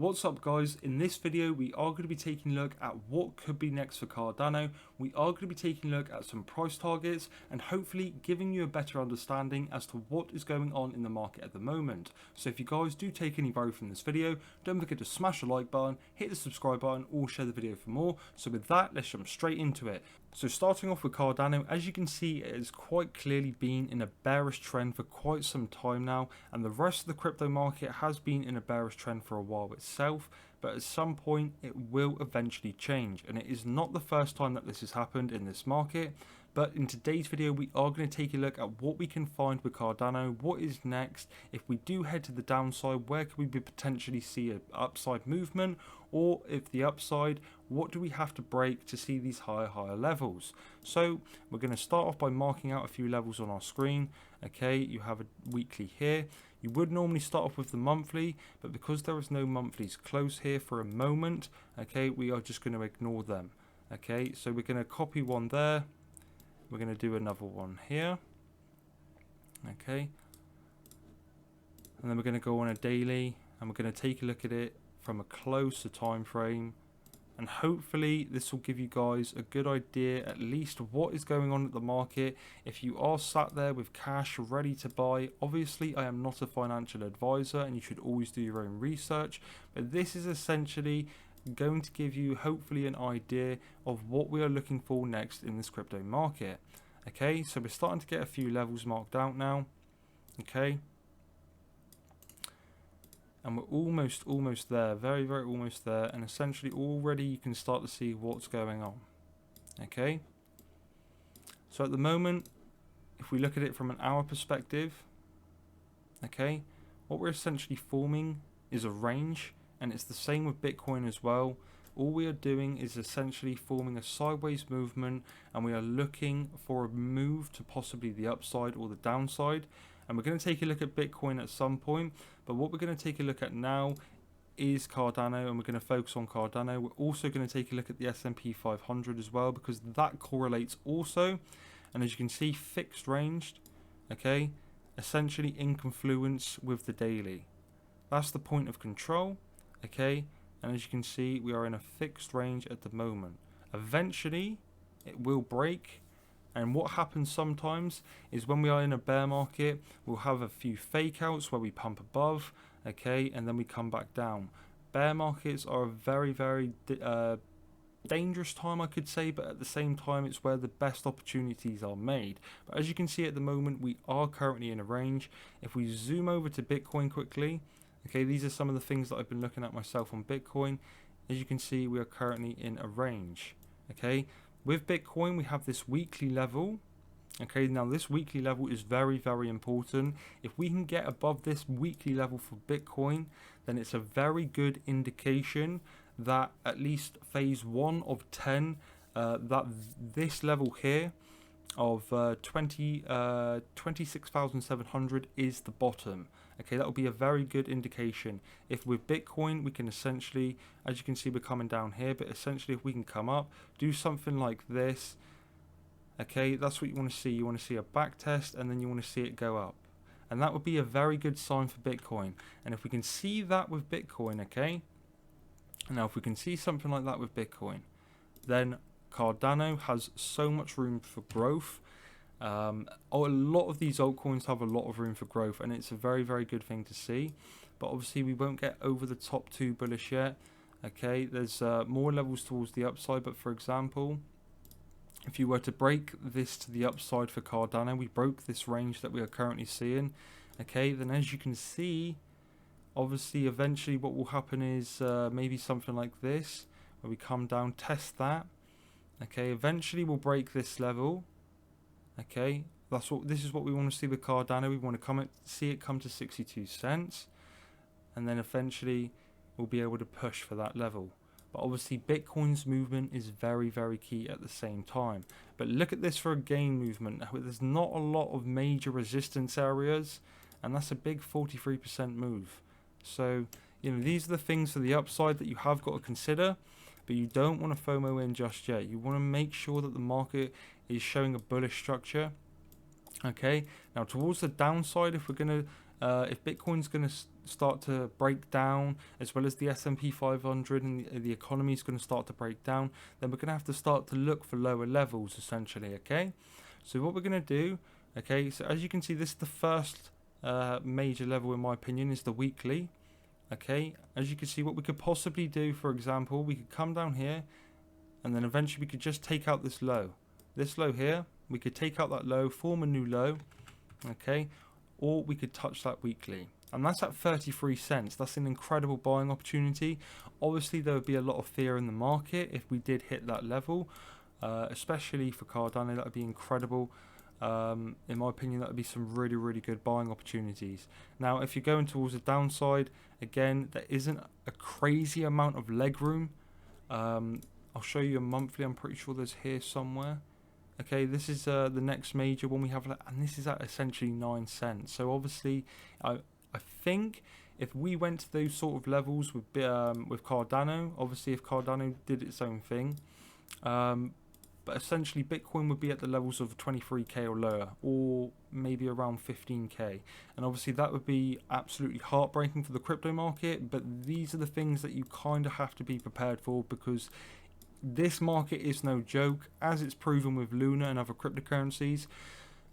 What's up guys, in this video we are going to be taking a look at what could be next for Cardano. We are going to be taking a look at some price targets and hopefully giving you a better understanding as to what is going on in the market at the moment. So if you guys do take any value from this video, don't forget to smash the like button, hit the subscribe button or share the video for more. So with that, let's jump straight into it. So starting off with Cardano, as you can see, it has quite clearly been in a bearish trend for quite some time now, and the rest of the crypto market has been in a bearish trend for a while itself, but at some point it will eventually change, and it is not the first time that this has happened in this market. But in today's video we are going to take a look at what we can find with Cardano, what is next, if we do head to the downside, where could we potentially see an upside movement, or if the upside, what do we have to break to see these higher levels. So we're going to start off by marking out a few levels on our screen. Okay, you have a weekly here. You would normally start off with the monthly, but because there is no monthlies close here for a moment, okay, we are just going to ignore them. Okay, so we're going to copy one there. We're going to do another one here. Okay. And then we're going to go on a daily and we're going to take a look at it from a closer time frame. And hopefully this will give you guys a good idea at least what is going on at the market. If you are sat there with cash ready to buy, obviously I am not a financial advisor and you should always do your own research. But this is essentially going to give you hopefully an idea of what we are looking for next in this crypto market. Okay, so we're starting to get a few levels marked out now. Okay, and we're almost there, very almost there, and essentially already you can start to see what's going on. Okay, so at the moment if we look at it from an hour perspective, okay, what we're essentially forming is a range. And it's the same with Bitcoin as well. All we are doing is essentially forming a sideways movement, and we are looking for a move to possibly the upside or the downside. And we're going to take a look at Bitcoin at some point, but what we're going to take a look at now is Cardano, and we're going to focus on Cardano. We're also going to take a look at the S&P 500 as well, because that correlates also. And as you can see, fixed ranged, okay, essentially in confluence with the daily. That's the point of control. Okay, and as you can see, we are in a fixed range at the moment. Eventually it will break, and what happens sometimes is when we are in a bear market, we'll have a few fake outs where we pump above, okay, and then we come back down. Bear markets are a very dangerous time, I could say, but at the same time it's where the best opportunities are made. But as you can see at the moment, we are currently in a range. If we zoom over to Bitcoin quickly, okay, these are some of the things that I've been looking at myself on Bitcoin. As you can see, we are currently in a range. Okay, with Bitcoin we have this weekly level. Okay, now this weekly level is very important. If we can get above this weekly level for Bitcoin, then it's a very good indication that at least phase 1 of 10, that this level here of 26,700 is the bottom. Okay, that will be a very good indication. If with Bitcoin we can essentially, as you can see, we're coming down here, but essentially if we can come up, do something like this, okay, that's what you want to see. You want to see a back test and then you want to see it go up, and that would be a very good sign for Bitcoin. And if we can see that with Bitcoin, okay, now if we can see something like that with Bitcoin, then Cardano has so much room for growth. A lot of these altcoins have a lot of room for growth, and it's a very good thing to see. But obviously we won't get over the top 2 bullish yet. Okay, there's more levels towards the upside, but for example, if you were to break this to the upside for Cardano, we broke this range that we are currently seeing. Okay, then as you can see, obviously eventually what will happen is maybe something like this, where we come down, test that. Okay, eventually we'll break this level. Okay, this is what we want to see with Cardano. We want to see it come to 62 cents, and then eventually we'll be able to push for that level. But obviously Bitcoin's movement is very key at the same time. But look at this for a gain movement. There's not a lot of major resistance areas, and that's a big 43% move. So, you know, these are the things for the upside that you have got to consider, but you don't want to FOMO in just yet. You want to make sure that the market is showing a bullish structure. Okay, now towards the downside, if we're going to if Bitcoin's going to start to break down, as well as the S&P 500 and the economy is going to start to break down, then we're going to have to start to look for lower levels, essentially, okay? So what we're going to do, okay, so as you can see, this is the first major level, in my opinion, is the weekly, okay? As you can see, what we could possibly do, for example, we could come down here, and then eventually we could just take out this low. This low here, we could take out that low, form a new low, okay? Or we could touch that weekly. And that's at 33 cents. That's an incredible buying opportunity. Obviously, there would be a lot of fear in the market if we did hit that level, especially for Cardano. That would be incredible. In my opinion, that would be some really, really good buying opportunities. Now, if you're going towards the downside, again, there isn't a crazy amount of leg room. I'll show you a monthly. I'm pretty sure there's here somewhere. Okay, this is the next major one we have, and this is at essentially 9 cents. So obviously, I think if we went to those sort of levels with Cardano, obviously if Cardano did its own thing, but essentially Bitcoin would be at the levels of 23k or lower, or maybe around 15k, and obviously that would be absolutely heartbreaking for the crypto market. But these are the things that you kind of have to be prepared for, because this market is no joke, as it's proven with Luna and other cryptocurrencies.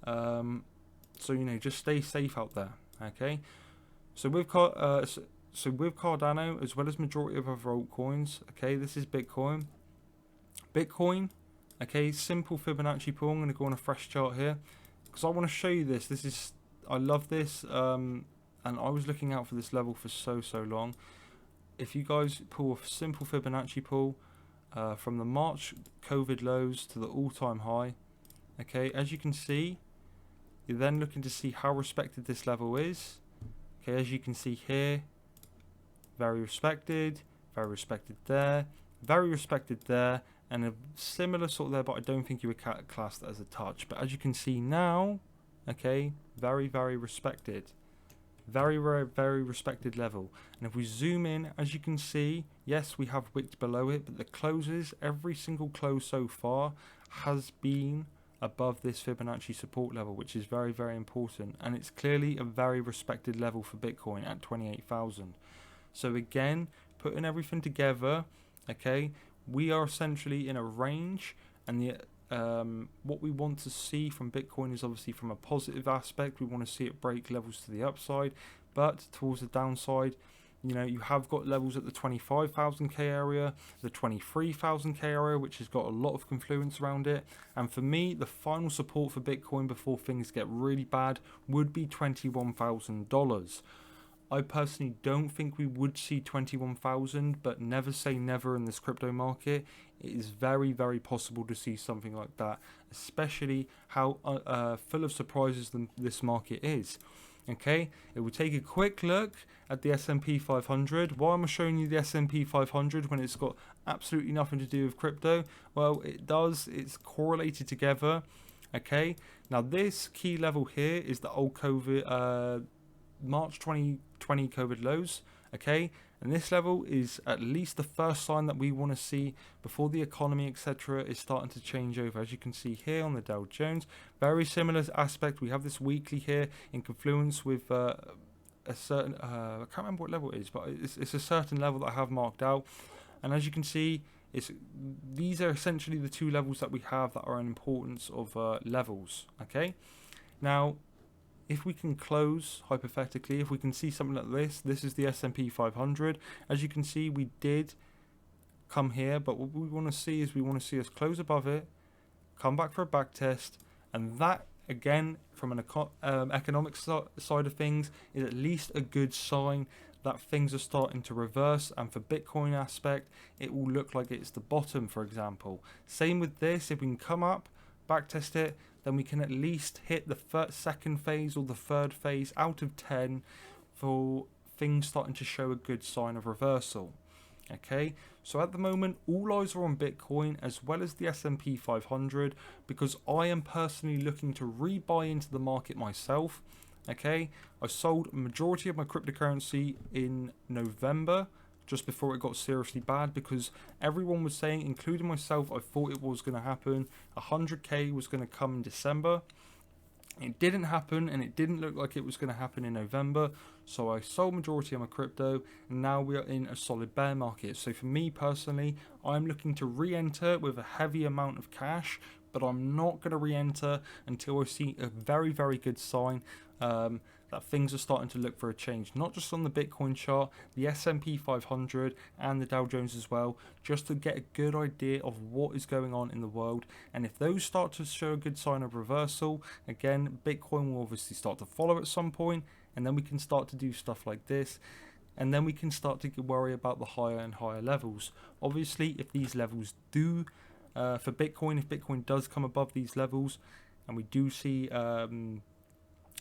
So just stay safe out there. Okay, so with Cardano, as well as majority of other altcoins, okay, this is Bitcoin. Okay, simple Fibonacci pull. I'm going to go on a fresh chart here because I want to show you this. I love this, and I was looking out for this level for so long. If you guys pull a simple Fibonacci pull, from the March COVID lows to the all-time high, okay, as you can see, you're then looking to see how respected this level is. Okay, as you can see here, very respected there, very respected there, and a similar sort there, but I don't think you would class that as a touch. But as you can see now, okay, very respected. Very respected level. And if we zoom in, as you can see, yes, we have wicked below it, but the closes, every single close so far has been above this Fibonacci support level, which is very important, and it's clearly a very respected level for Bitcoin at 28,000. So again, putting everything together, okay, we are essentially in a range, and the what we want to see from Bitcoin is obviously from a positive aspect. We want to see it break levels to the upside, but towards the downside, you have got levels at the 25,000k area, the 23,000k area, which has got a lot of confluence around it. And for me, the final support for Bitcoin before things get really bad would be $21,000. I personally don't think we would see 21,000, but never say never in this crypto market. It is very possible to see something like that, especially how full of surprises this market is. Okay, it will take a quick look at the S&P 500. Why am I showing you the S&P 500 when it's got absolutely nothing to do with crypto? Well, it does. It's correlated together. Okay, now this key level here is the old COVID March 2020 COVID lows, okay, and this level is at least the first sign that we want to see before the economy, etc., is starting to change over. As you can see here on the Dow Jones, very similar aspect. We have this weekly here in confluence with a certain I can't remember what level it is, but it's a certain level that I have marked out. And as you can see, these are essentially the two levels that we have that are an importance of levels. Okay, now if we can close, hypothetically, if we can see something like this is the S&P 500. As you can see, we did come here, but what we want to see is us close above it, come back for a back test, and that, again, from an economic side of things, is at least a good sign that things are starting to reverse. And for Bitcoin aspect, it will look like it's the bottom, for example. Same with this. If we can come up, back test it, then we can at least hit the second phase or the third phase out of 10 for things starting to show a good sign of reversal. Okay, so at the moment, all eyes are on Bitcoin as well as the S&P 500, because I am personally looking to rebuy into the market myself. Okay, I sold a majority of my cryptocurrency in November, just before it got seriously bad, because everyone was saying, including myself, I thought it was going to happen. 100k was going to come in December. It didn't happen, and it didn't look like it was going to happen in November, so I sold majority of my crypto, and now we are in a solid bear market. So for me personally, I'm looking to re-enter with a heavy amount of cash, but I'm not going to re-enter until I see a very, very good sign that things are starting to look for a change, not just on the Bitcoin chart, the S&P 500 and the Dow Jones as well, just to get a good idea of what is going on in the world. And if those start to show a good sign of reversal, again, Bitcoin will obviously start to follow at some point, and then we can start to do stuff like this. And then we can start to worry about the higher and higher levels. Obviously, if these levels do, for Bitcoin, if Bitcoin does come above these levels, and we do see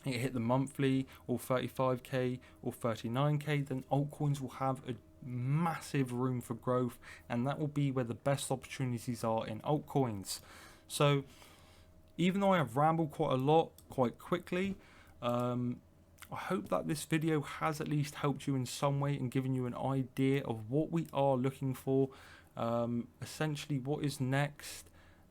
it hit the monthly or 35k or 39k, then altcoins will have a massive room for growth, and that will be where the best opportunities are in altcoins. So even though I have rambled quite a lot quite quickly, I hope that this video has at least helped you in some way and given you an idea of what we are looking for, essentially what is next.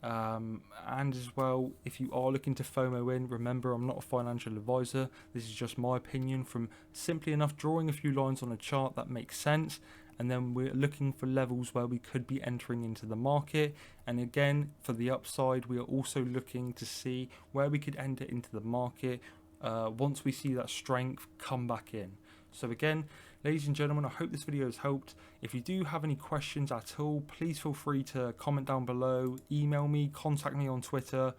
And as well, if you are looking to FOMO in, remember, I'm not a financial advisor. This is just my opinion from simply enough drawing a few lines on a chart that makes sense. And then we're looking for levels where we could be entering into the market. And again, for the upside, we are also looking to see where we could enter into the market once we see that strength come back in. So again, ladies and gentlemen, I hope this video has helped. If you do have any questions at all, please feel free to comment down below, email me, contact me on Twitter,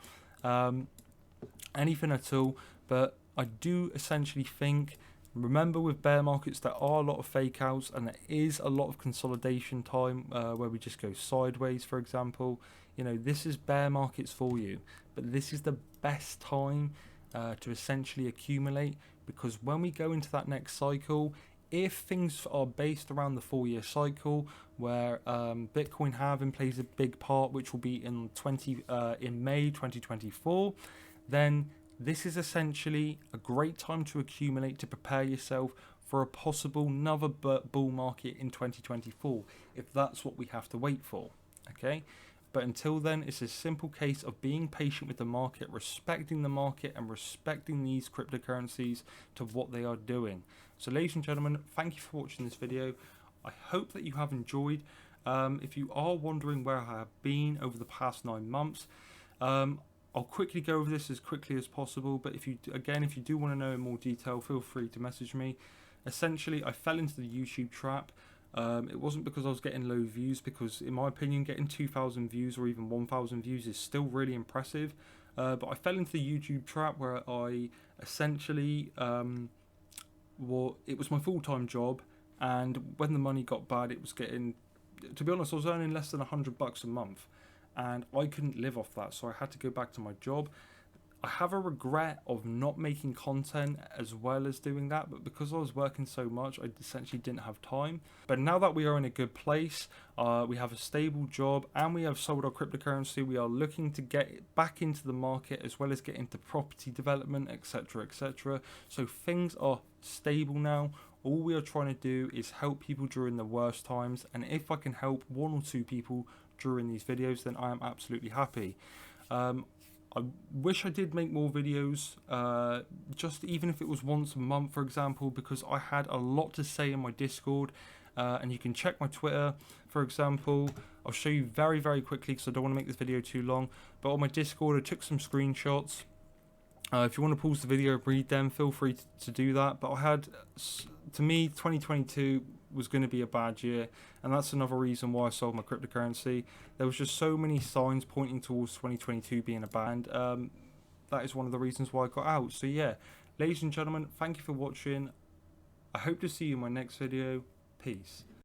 anything at all. But I do essentially think, remember, with bear markets, there are a lot of fake outs, and there is a lot of consolidation time where we just go sideways, for example. You know, this is bear markets for you, but this is the best time to essentially accumulate, because when we go into that next cycle, if things are based around the 4-year cycle, where Bitcoin halving plays a big part, which will be in May 2024, then this is essentially a great time to accumulate, to prepare yourself for a possible another bull market in 2024, if that's what we have to wait for. Okay. But until then, it's a simple case of being patient with the market, respecting the market, and respecting these cryptocurrencies to what they are doing. So ladies and gentlemen, thank you for watching this video. I hope that you have enjoyed. If you are wondering where I have been over the past 9 months, I'll quickly go over this as quickly as possible. But if you do want to know in more detail, feel free to message me. Essentially, I fell into the YouTube trap. It wasn't because I was getting low views, because in my opinion, getting 2,000 views or even 1,000 views is still really impressive. But I fell into the YouTube trap where I essentially, it was my full-time job, and when the money got bad, it was getting, to be honest, I was earning less than $100 a month, and I couldn't live off that, so I had to go back to my job. I have a regret of not making content as well as doing that, but because I was working so much, I essentially didn't have time. But now that we are in a good place, we have a stable job, and we have sold our cryptocurrency, we are looking to get back into the market as well as get into property development, etc, etc. So things are stable now. All we are trying to do is help people during the worst times, and if I can help 1 or 2 people during these videos, then I am absolutely happy. I wish I did make more videos, just even if it was once a month, for example, because I had a lot to say in my Discord, and you can check my Twitter, for example. I'll show you very, very quickly because I don't want to make this video too long, but on my Discord, I took some screenshots. If you want to pause the video and read them, feel free to do that. But I had, to me, 2022 was going to be a bad year, and that's another reason why I sold my cryptocurrency. There was just so many signs pointing towards 2022 being a bad, that is one of the reasons why I got out. So yeah, ladies and gentlemen, thank you for watching. I hope to see you in my next video. Peace.